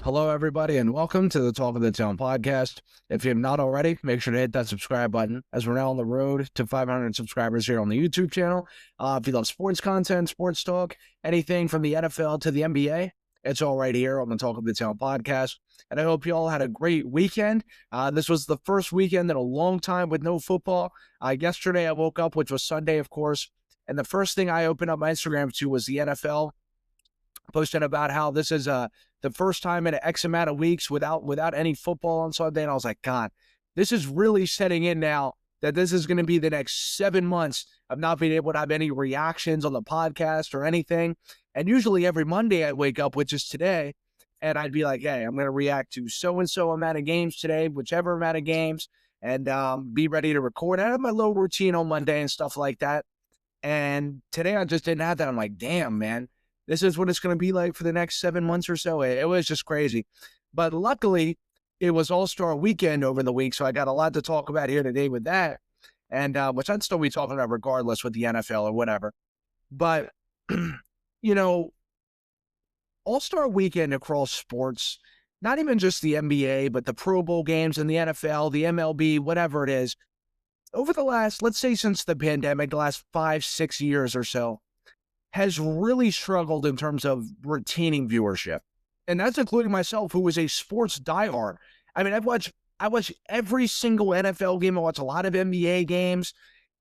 Hello, everybody, and welcome to the Talk of the Town podcast. If you have not already, make sure to hit that subscribe button, as we're now on the road to 500 subscribers here on the YouTube channel. If you love sports content, sports talk, anything from the NFL to the NBA, it's all right here on the Talk of the Town podcast. And I hope you all had a great weekend. This was the first weekend in a long time with no football. Yesterday, I woke up, which was Sunday, of course, and the first thing I opened up my Instagram to was the NFL, posting about how this is the first time in X amount of weeks without any football on Sunday. And I was like, God, this is really setting in now that this is going to be the next 7 months of not being able to have any reactions on the podcast or anything. And usually every Monday I'd wake up, which is today, and I'd be like, hey, I'm going to react to so-and-so amount of games today, whichever amount of games, and be ready to record. I have my little routine on Monday and stuff like that. And today I just didn't have that. I'm like, damn, man. This is what it's going to be like for the next 7 months or so. It was just crazy. But luckily, it was All-Star Weekend over the week, so I got a lot to talk about here today with that, and which I'd still be talking about regardless with the NFL or whatever. But, you know, All-Star Weekend across sports, not even just the NBA, but the Pro Bowl games in the NFL, the MLB, whatever it is, over the last, let's say since the pandemic, the last 5-6 years or so, has really struggled in terms of retaining viewership. And that's including myself, who is a sports diehard. I mean, I watch every single NFL game. I watch a lot of NBA games,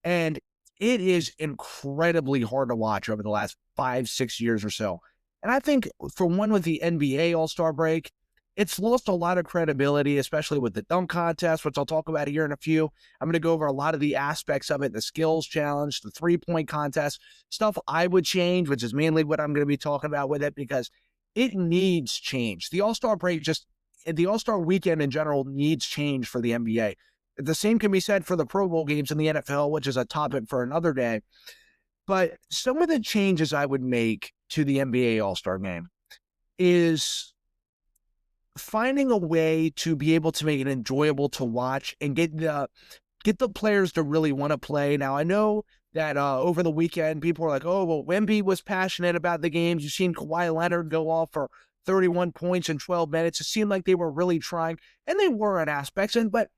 and it is incredibly hard to watch over the last 5-6 years or so. And I think for one with the NBA All-Star break, it's lost a lot of credibility, especially with the dunk contest, which I'll talk about here in a few. I'm going to go over a lot of the aspects of it, the skills challenge, the three-point contest, stuff I would change, which is mainly what I'm going to be talking about with it, because it needs change. The All-Star break, the All-Star weekend in general, needs change for the NBA. The same can be said for the Pro Bowl games in the NFL, which is a topic for another day. But some of the changes I would make to the NBA All-Star game is finding a way to be able to make it enjoyable to watch and get the players to really want to play. Now, I know that over the weekend, people were like, oh, well, Wemby was passionate about the games. You've seen Kawhi Leonard go off for 31 points in 12 minutes. It seemed like they were really trying, and they were in aspects, but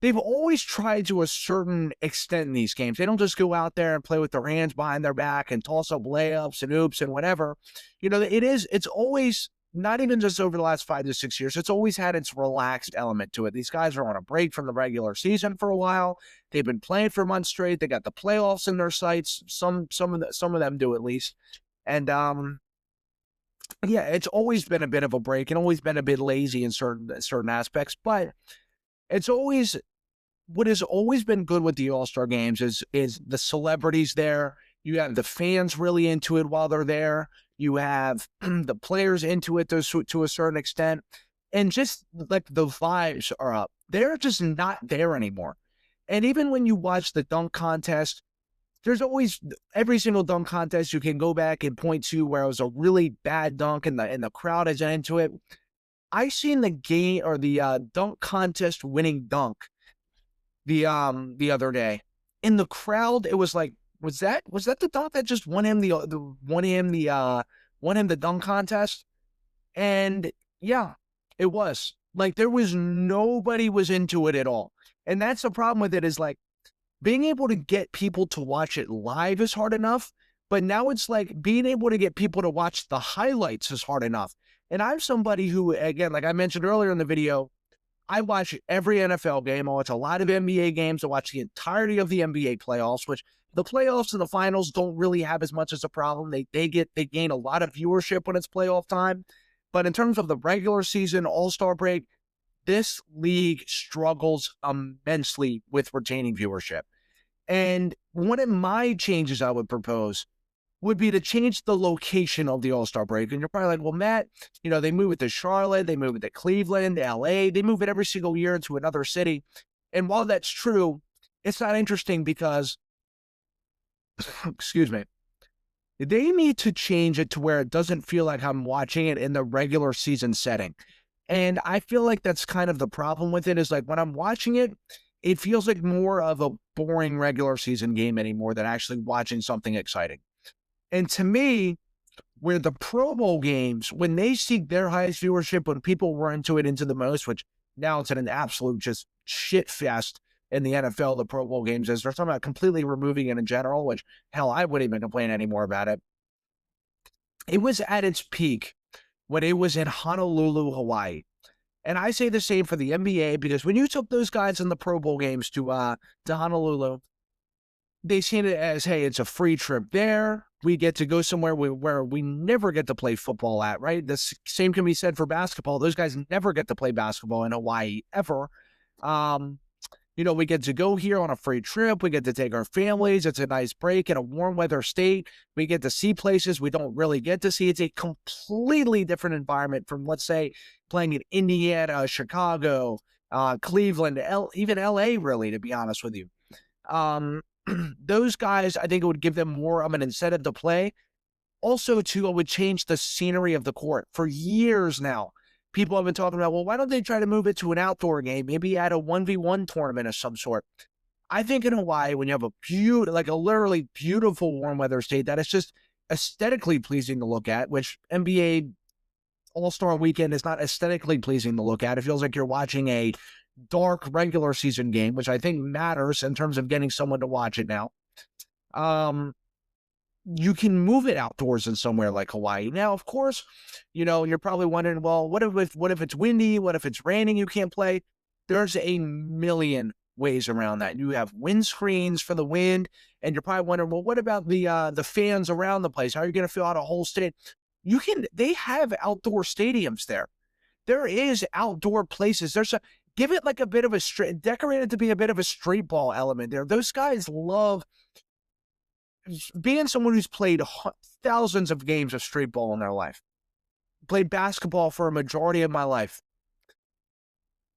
they've always tried to a certain extent in these games. They don't just go out there and play with their hands behind their back and toss up layups and oops and whatever. You know, it's always, not even just over the last 5 to 6 years, it's always had its relaxed element to it. These guys are on a break from the regular season for a while. They've been playing for months straight. They got the playoffs in their sights. Some of them do at least. And yeah, it's always been a bit of a break and always been a bit lazy in certain aspects. But it's always, what has always been good with the All-Star games is the celebrities there. You have the fans really into it while they're there. You have the players into it to a certain extent. And just like the vibes are up. They're just not there anymore. And even when you watch the dunk contest, there's always, every single dunk contest you can go back and point to where it was a really bad dunk and the crowd is into it. I seen the game or the dunk contest winning dunk the other day. In the crowd, it was like, was that the dunk that just won him the dunk contest? And yeah, it was. Like, there was nobody was into it at all. And that's the problem with it, is like being able to get people to watch it live is hard enough, but now it's like being able to get people to watch the highlights is hard enough. And I'm somebody who, again, like I mentioned earlier in the video, I watch every NFL game. I watch a lot of NBA games. I watch the entirety of the NBA playoffs, which the playoffs and the finals don't really have as much as a problem. They gain a lot of viewership when it's playoff time. But in terms of the regular season, All-Star break, this league struggles immensely with retaining viewership. And one of my changes I would propose would be to change the location of the All-Star break. And you're probably like, well, Matt, you know, they move it to Charlotte, they move it to Cleveland, LA, they move it every single year to another city. And while that's true, it's not interesting because, excuse me, they need to change it to where it doesn't feel like I'm watching it in the regular season setting. And I feel like that's kind of the problem with it, is like when I'm watching it, it feels like more of a boring regular season game anymore than actually watching something exciting. And to me, Where the Pro Bowl games, when they seek their highest viewership, when people run into the most, which now it's an absolute just shit fest in the NFL, the Pro Bowl games is. They're talking about completely removing it in general, which, hell, I wouldn't even complain anymore about it. It was at its peak when it was in Honolulu, Hawaii. And I say the same for the NBA, because when you took those guys in the Pro Bowl games to Honolulu, they seen it as, hey, it's a free trip there. We get to go somewhere where we never get to play football at, right? The same can be said for basketball. Those guys never get to play basketball in Hawaii ever. We get to go here on a free trip. We get to take our families. It's a nice break in a warm weather state. We get to see places we don't really get to see. It's a completely different environment from, let's say, playing in Indiana, Chicago, Cleveland, even LA, really, to be honest with you. Those guys, I think it would give them more of an incentive to play. Also, too, it would change the scenery of the court. For years now, people have been talking about, well, why don't they try to move it to an outdoor game, maybe at a 1v1 tournament of some sort? I think in Hawaii, when you have a literally beautiful warm weather state that is just aesthetically pleasing to look at, which NBA All-Star Weekend is not aesthetically pleasing to look at. It feels like you're watching a dark regular season game, which I think matters in terms of getting someone to watch it now. You can move it outdoors in somewhere like Hawaii. Now, of course, you're probably wondering, well, what if it's windy? What if it's raining? You can't play. There's a million ways around that. You have windscreens for the wind, and you're probably wondering, well, what about the fans around the place? How are you going to fill out a whole state? They have outdoor stadiums there. There is outdoor places. Give it like a bit of decorate it to be a bit of a street ball element there. Those guys love being someone who's played thousands of games of street ball in their life. Played basketball for a majority of my life.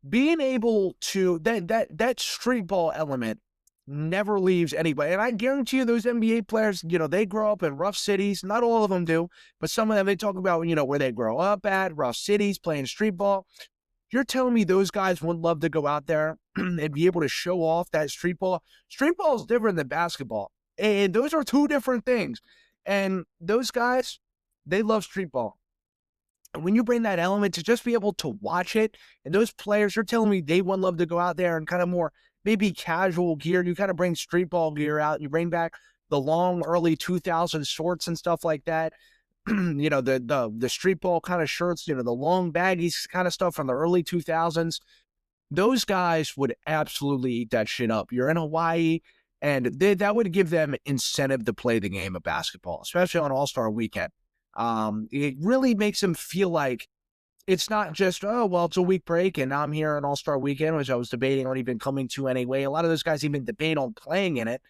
Being able to, that street ball element never leaves anybody. And I guarantee you those NBA players, they grow up in rough cities. Not all of them do, but some of them, they talk about, where they grow up at, rough cities, playing street ball. You're telling me those guys would love to go out there and be able to show off that street ball? Street ball is different than basketball. And those are two different things. And those guys, they love street ball. And when you bring that element to just be able to watch it, and those players, you're telling me they would love to go out there and kind of more maybe casual gear. You kind of bring street ball gear out. You bring back the long early 2000s shorts and stuff like that. The street ball kind of shirts, the long baggies kind of stuff from the early 2000s. Those guys would absolutely eat that shit up. You're in Hawaii, and that would give them incentive to play the game of basketball, especially on All-Star Weekend. It really makes them feel like it's not just, oh, well, it's a week break, and I'm here on All-Star Weekend, which I was debating on even coming to anyway. A lot of those guys even debate on playing in it.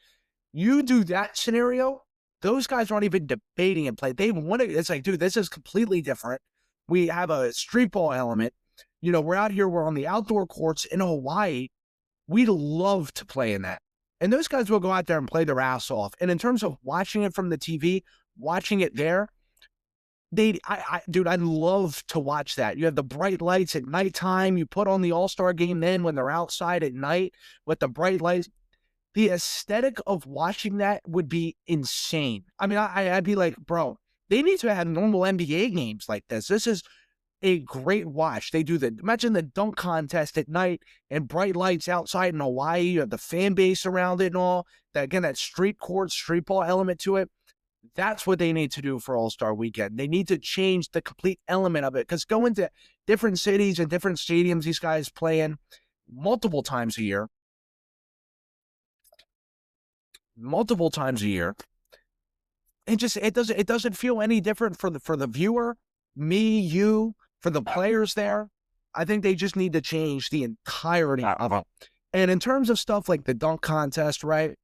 You do that scenario, those guys aren't even debating and play. They want to. It's like, dude, this is completely different. We have a street ball element. We're out here. We're on the outdoor courts in Hawaii. We'd love to play in that. And those guys will go out there and play their ass off. And in terms of watching it from the TV, watching it there, dude, I'd love to watch that. You have the bright lights at nighttime. You put on the All-Star game then when they're outside at night with the bright lights. The aesthetic of watching that would be insane. I mean, I'd be like, bro, they need to have normal NBA games like this. This is a great watch. Imagine the dunk contest at night and bright lights outside in Hawaii. You have the fan base around it and all. That street court, street ball element to it. That's what they need to do for All-Star Weekend. They need to change the complete element of it, because going to different cities and different stadiums, these guys playing multiple times a year, it doesn't feel any different for the viewer, me, you, for the players there. I think they just need to change the entirety of it. And in terms of stuff like the dunk contest, right?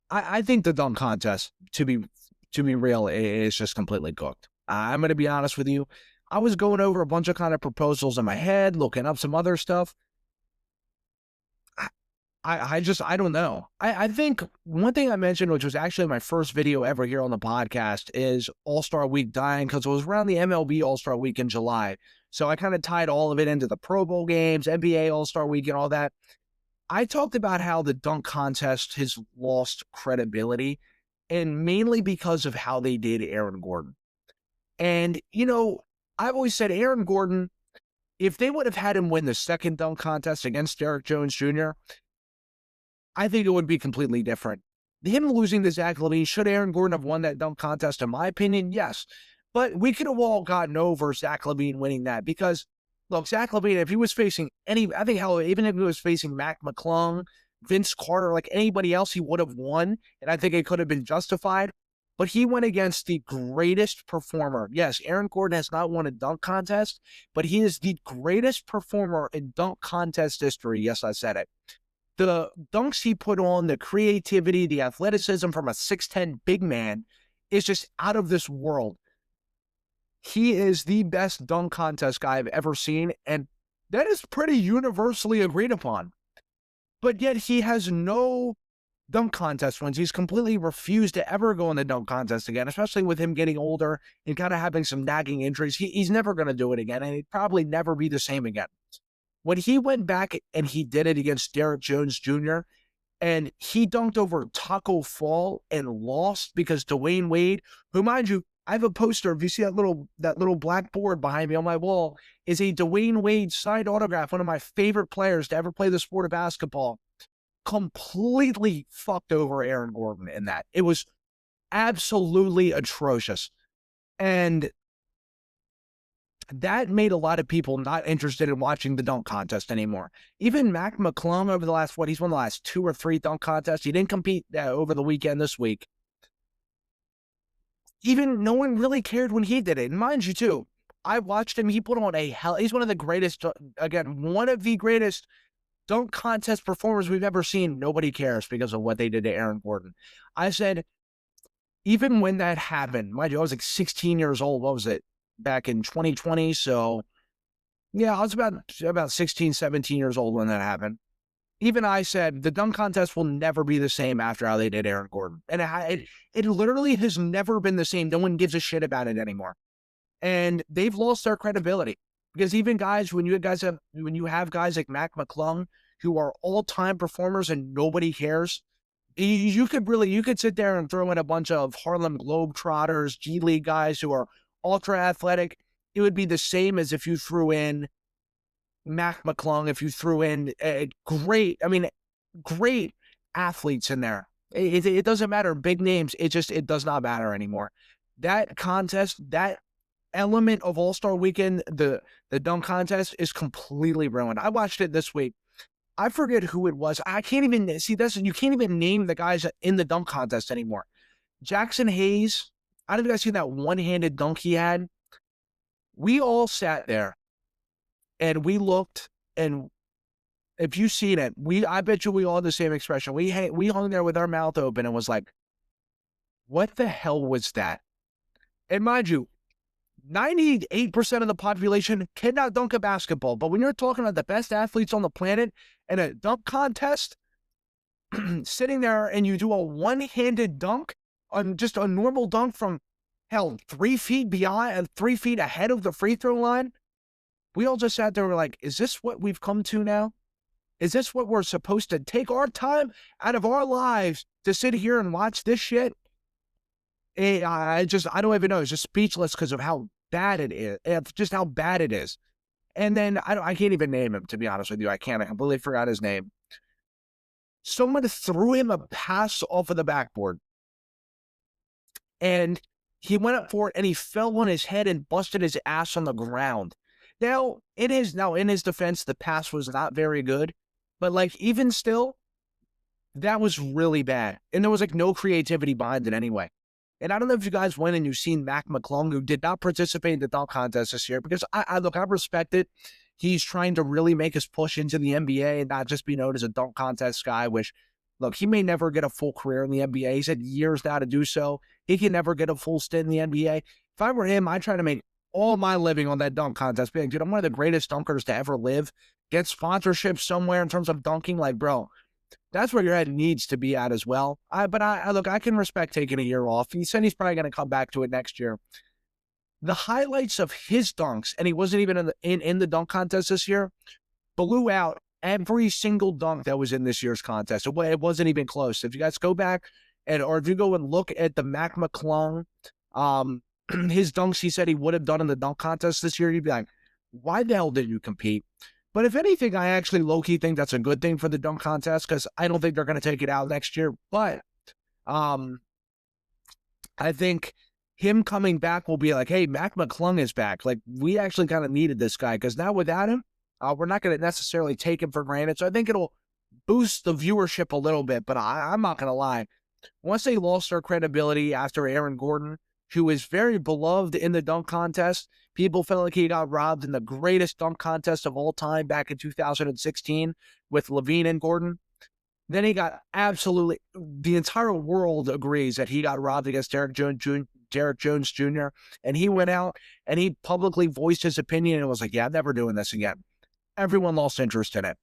I think the dunk contest, to be real, is just completely cooked. I'm going to be honest with you. I was going over a bunch of kind of proposals in my head, looking up some other stuff. I don't know. I think one thing I mentioned, which was actually my first video ever here on the podcast, is All-Star Week dying, because it was around the MLB All-Star Week in July. So I kind of tied all of it into the Pro Bowl games, NBA All-Star Week, and all that. I talked about how the dunk contest has lost credibility. and mainly because of how they did Aaron Gordon. And, I've always said Aaron Gordon, if they would have had him win the second dunk contest against Derrick Jones Jr., I think it would be completely different. Him losing to Zach LaVine, should Aaron Gordon have won that dunk contest? In my opinion, yes. But we could have all gotten over Zach LaVine winning that because, look, Zach LaVine, if he was facing I think hell, even if he was facing Mac McClung, Vince Carter, like anybody else, he would have won. And I think it could have been justified. But he went against the greatest performer. Yes, Aaron Gordon has not won a dunk contest, but he is the greatest performer in dunk contest history. Yes, I said it. The dunks he put on, the creativity, the athleticism from a 6'10 big man is just out of this world. He is the best dunk contest guy I've ever seen, and that is pretty universally agreed upon. But yet he has no dunk contest wins. He's completely refused to ever go in the dunk contest again, especially with him getting older and kind of having some nagging injuries. He's never going to do it again, and he'd probably never be the same again. When he went back and he did it against Derrick Jones Jr., and he dunked over Taco Fall and lost because Dwayne Wade, who, mind you, I have a poster. If you see that little blackboard behind me on my wall, is a Dwayne Wade signed autograph, one of my favorite players to ever play the sport of basketball, completely fucked over Aaron Gordon in that. It was absolutely atrocious. And that made a lot of people not interested in watching the dunk contest anymore. Even Mac McClung over the last, he's won the last 2 or 3 dunk contests. He didn't compete over the weekend this week. Even no one really cared when he did it. And mind you, too, I watched him. He put on he's one of the greatest, one of the greatest dunk contest performers we've ever seen. Nobody cares because of what they did to Aaron Gordon. I said, even when that happened, mind you, I was like 16 years old. What was it? Back in 2020. So yeah, I was about 16, 17 years old when that happened. Even I said the dunk contest will never be the same after how they did Aaron Gordon. And it literally has never been the same. No one gives a shit about it anymore. And they've lost their credibility because even guys, when you have guys like Mac McClung who are all-time performers and nobody cares, you could sit there and throw in a bunch of Harlem Globetrotters, G League guys who are ultra athletic. It would be the same as if you threw in Mac McClung, if you threw in great athletes in there. It doesn't matter, big names. It does not matter anymore. That contest, that element of All-Star Weekend, the dunk contest is completely ruined. I watched it this week. I forget who it was. I can't even see this. You can't even name the guys in the dunk contest anymore. Jackson Hayes, I don't know if you guys seen that one-handed dunk he had. We all sat there and we looked, and if you've seen it, I bet you we all had the same expression. We hung there with our mouth open and was like, what the hell was that? And mind you, 98% of the population cannot dunk a basketball. But when you're talking about the best athletes on the planet in a dunk contest, sitting there and you do a one-handed dunk, on just a normal dunk from, 3 feet beyond and 3 feet ahead of the free throw line, we all just sat there and were like, is this what we've come to now? Is this what we're supposed to take our time out of our lives to sit here and watch this shit? I don't even know. It's just speechless because of how bad it is. Just how bad it is. And then I can't even name him, to be honest with you. I completely forgot his name. Someone threw him a pass off of the backboard. And he went up for it and he fell on his head and busted his ass on the ground. Now, in his defense, the pass was not very good. But even still, that was really bad. And there was no creativity behind it anyway. And I don't know if you guys went and you've seen Mac McClung, who did not participate in the dunk contest this year, because I respect it. He's trying to really make his push into the NBA and not just be known as a dunk contest guy, which, look, he may never get a full career in the NBA. He's had years now to do so. He can never get a full stint in the NBA. If I were him, I'd try to make all my living on that dunk contest. Being, dude, I'm one of the greatest dunkers to ever live. Get sponsorship somewhere in terms of dunking. Bro, that's where your head needs to be at as well. But I can respect taking a year off. He said he's probably going to come back to it next year. The highlights of his dunks, and he wasn't even in the dunk contest this year, blew out every single dunk that was in this year's contest. It wasn't even close. If you guys go back or if you go and look at the Mac McClung, his dunks he said he would have done in the dunk contest this year, you'd be like, why the hell did you compete? But if anything, I actually low-key think that's a good thing for the dunk contest because I don't think they're going to take it out next year. But I think him coming back will be like, hey, Mac McClung is back. Like, we actually kind of needed this guy because now without him, we're not going to necessarily take him for granted. So I think it'll boost the viewership a little bit. But I'm not going to lie. Once they lost their credibility after Aaron Gordon, who is very beloved in the dunk contest, people felt like he got robbed in the greatest dunk contest of all time back in 2016 with Levine and Gordon. Then he got absolutely, the entire world agrees that he got robbed against Derek Jones Jr. And he went out and he publicly voiced his opinion and was like, yeah, I'm never doing this again. Everyone lost interest in it.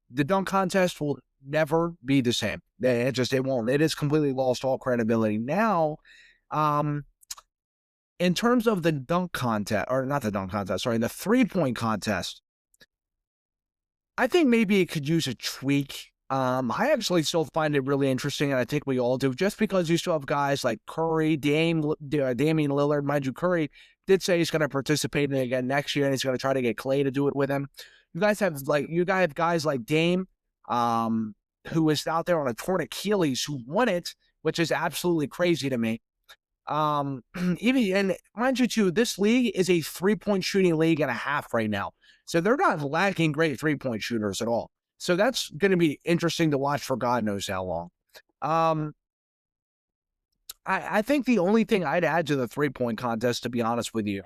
The dunk contest will never be the same. It won't. It has completely lost all credibility. Now, in terms of the dunk contest, or not the dunk contest, sorry, the 3-point contest, I think maybe it could use a tweak. I actually still find it really interesting, and I think we all do, just because you still have guys like Curry, Damian Lillard. Mind you, Curry did say he's going to participate in it again next year, and he's going to try to get Clay to do it with him. You guys have guys like Dame, who is out there on a torn Achilles, who won it, which is absolutely crazy to me. Even, and mind you too, this league is a 3-point shooting league and a half right now. So they're not lacking great 3-point shooters at all. So that's going to be interesting to watch for God knows how long. I think the only thing I'd add to the 3-point contest, to be honest with you,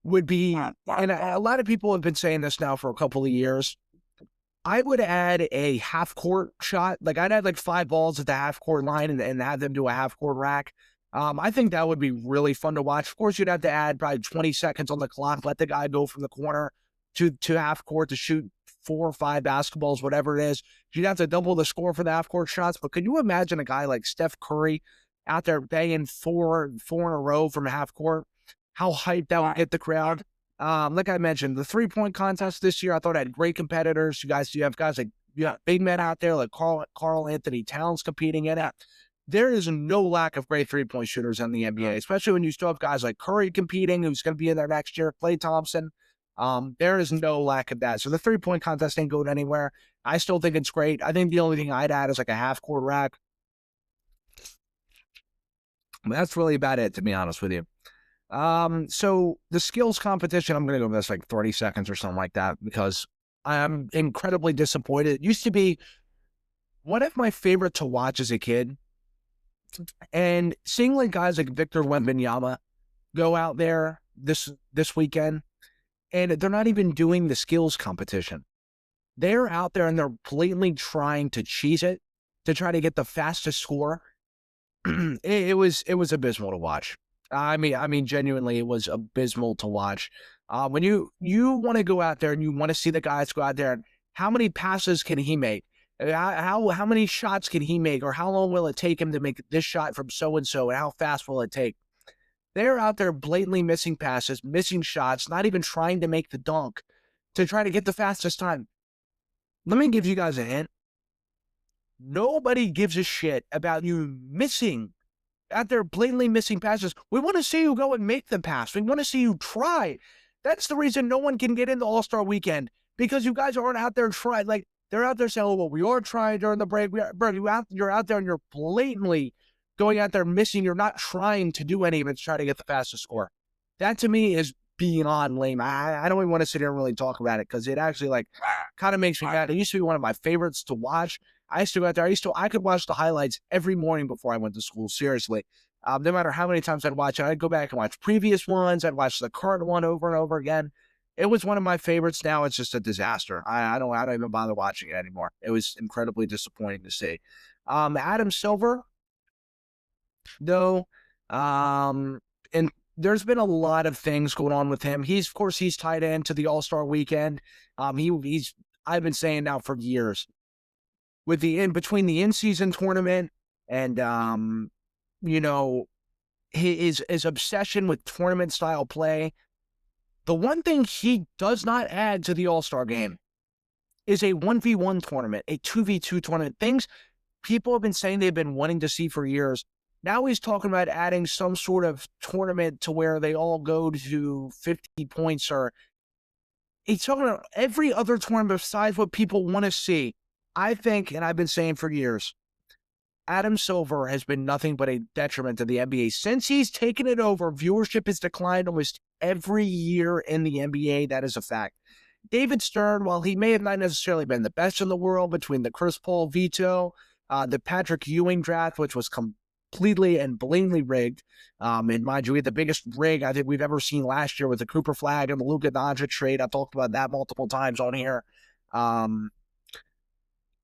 would be, and a lot of people have been saying this now for a couple of years, I would add a half-court shot. Like, I'd add like 5 balls at the half-court line and have them do a half-court rack. I think that would be really fun to watch. Of course, you'd have to add probably 20 seconds on the clock, let the guy go from the corner to half-court to shoot 4 or 5 basketballs, whatever it is. You'd have to double the score for the half-court shots. But could you imagine a guy like Steph Curry out there banging four in a row from half-court? How hyped that would get the crowd. Like I mentioned, the 3-point contest this year, I thought had great competitors. You have guys like, you got big men out there like Karl Anthony Towns competing in it. There is no lack of great 3-point shooters in the NBA, especially when you still have guys like Curry competing, who's going to be in there next year, Klay Thompson. There is no lack of that. So the 3-point contest ain't going anywhere. I still think it's great. I think the only thing I'd add is like a half-court rack. But that's really about it, to be honest with you. So the skills competition, I'm going to go this like 30 seconds or something like that because I'm incredibly disappointed. It used to be one of my favorite to watch as a kid. And seeing like guys like Victor Wembanyama go out there this weekend, and they're not even doing the skills competition. They're out there and they're blatantly trying to cheese it to try to get the fastest score. It was abysmal to watch. I mean, genuinely, it was abysmal to watch. When you want to go out there and you want to see the guys go out there, and how many passes can he make? How many shots can he make? Or how long will it take him to make this shot from so-and-so? And how fast will it take? They're out there blatantly missing passes, missing shots, not even trying to make the dunk to try to get the fastest time. Let me give you guys a hint. Nobody gives a shit about you missing, out there blatantly missing passes. We want to see you go and make the pass. We want to see you try. That's the reason no one can get into All-Star Weekend, because you guys aren't out there trying. Like, they're out there saying, oh, well, we are trying during the break. Bro, you're out there and you're blatantly going out there missing. You're not trying to do any of it to try to get the fastest score. That to me is beyond lame. I don't even want to sit here and really talk about it because it actually like kind of makes me mad. It used to be one of my favorites to watch. I used to go out there. I could watch the highlights every morning before I went to school. Seriously. No matter how many times I'd watch it, I'd go back and watch previous ones. I'd watch the current one over and over again. It was one of my favorites. Now it's just a disaster. I don't even bother watching it anymore. It was incredibly disappointing to see. Adam Silver, though, and there's been a lot of things going on with him. Of course, he's tied into the All-Star Weekend. I've been saying now for years, with between the in-season tournament and his obsession with tournament-style play, the one thing he does not add to the All-Star game is a 1v1 tournament, a 2v2 tournament. Things people have been saying they've been wanting to see for years. Now he's talking about adding some sort of tournament to where they all go to 50 points, or he's talking about every other tournament besides what people want to see. I think, and I've been saying for years, Adam Silver has been nothing but a detriment to the NBA. Since he's taken it over, viewership has declined almost every year in the NBA. That is a fact. David Stern, while he may have not necessarily been the best in the world between the Chris Paul veto, the Patrick Ewing draft, which was completely and blatantly rigged, and mind you, we had the biggest rig I think we've ever seen last year with the Cooper Flag and the Luka Doncic trade. I've talked about that multiple times on here.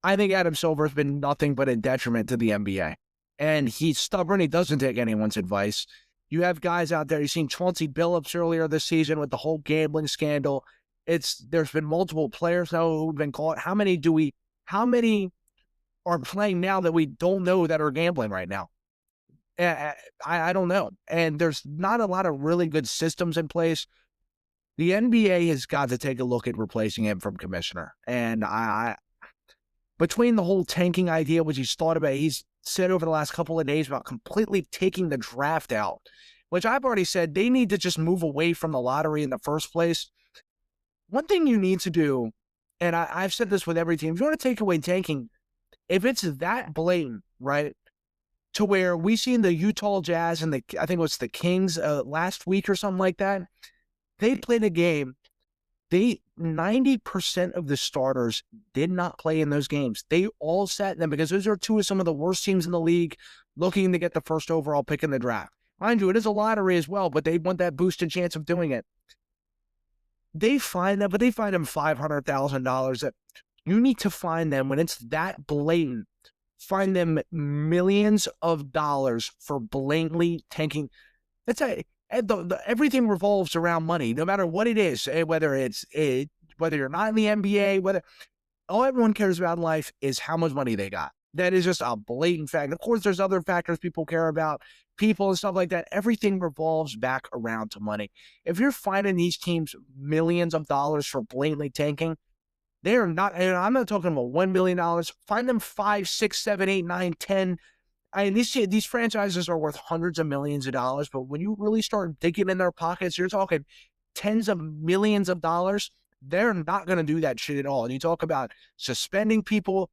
I think Adam Silver has been nothing but a detriment to the NBA. And he's stubborn. He doesn't take anyone's advice. You have guys out there. You've seen Chauncey Billups earlier this season with the whole gambling scandal. There's been multiple players now who've been caught. How many are playing now that we don't know that are gambling right now? I don't know. And there's not a lot of really good systems in place. The NBA has got to take a look at replacing him from commissioner. And between the whole tanking idea, which he's thought about, he's said over the last couple of days about completely taking the draft out, which I've already said they need to just move away from the lottery in the first place. One thing you need to do, and I've said this with every team, if you want to take away tanking, if it's that blatant, right, to where we seen the Utah Jazz and I think it was the Kings last week or something like that, they played a game. 90% of the starters did not play in those games. They all sat them because those are two of some of the worst teams in the league looking to get the first overall pick in the draft. Mind you, it is a lottery as well, but they want that boosted chance of doing it. They find them, but they find them $500,000. You need to find them when it's that blatant. Find them millions of dollars for blatantly tanking. Everything revolves around money, no matter what it is. Whether you're not in the NBA, all everyone cares about in life is how much money they got. That is just a blatant fact. Of course, there's other factors people care about, people and stuff like that. Everything revolves back around to money. If you're finding these teams millions of dollars for blatantly tanking, they are not. And I'm not talking about $1 million. Find them 5, 6, 7, 8, 9, 10. I mean, these franchises are worth hundreds of millions of dollars, but when you really start digging in their pockets, you're talking tens of millions of dollars. They're not going to do that shit at all. And you talk about suspending people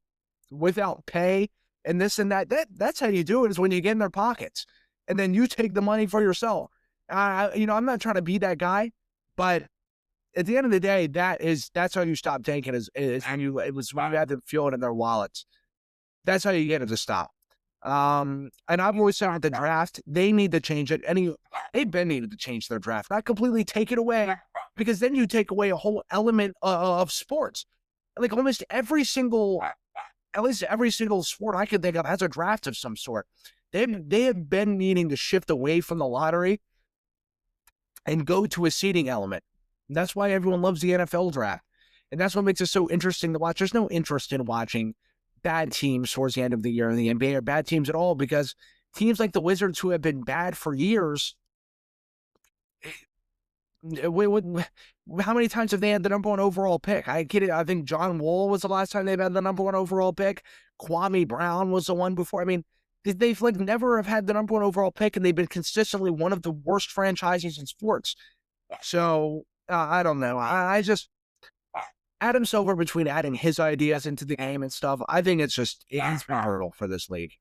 without pay and this and that. That's how you do it, is when you get in their pockets. And then you take the money for yourself. I'm not trying to be that guy, but at the end of the day, that's how you stop taking is when you have to feel it in their wallets. That's how you get it to stop. And I've always said with the draft, they need to change it. They've been needed to change their draft, not completely take it away, because then you take away a whole element of sports. Like at least every single sport I can think of has a draft of some sort. They have been needing to shift away from the lottery and go to a seeding element. And that's why everyone loves the NFL draft. And that's what makes it so interesting to watch. There's no interest in watching bad teams towards the end of the year in the NBA, or bad teams at all, because teams like the Wizards, who have been bad for years, how many times have they had the number 1 overall pick? I get it. I think John Wall was the last time they've had the number 1 overall pick. Kwame Brown was the one before. I mean, they've never have had the number 1 overall pick, and they've been consistently one of the worst franchises in sports. So I don't know. I just Adam Silver, between adding his ideas into the game and stuff, I think it's been a hurdle for this league.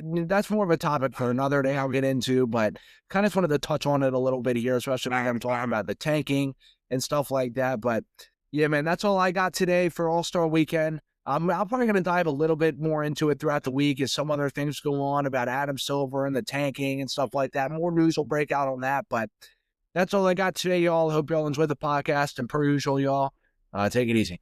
That's more of a topic for another day I'll get into, but kind of wanted to touch on it a little bit here, especially when I'm talking about the tanking and stuff like that. But yeah, man, that's all I got today for All-Star Weekend. I'm probably going to dive a little bit more into it throughout the week as some other things go on about Adam Silver and the tanking and stuff like that. More news will break out on that, but that's all I got today, y'all. Hope y'all enjoyed the podcast, and per usual, y'all, take it easy.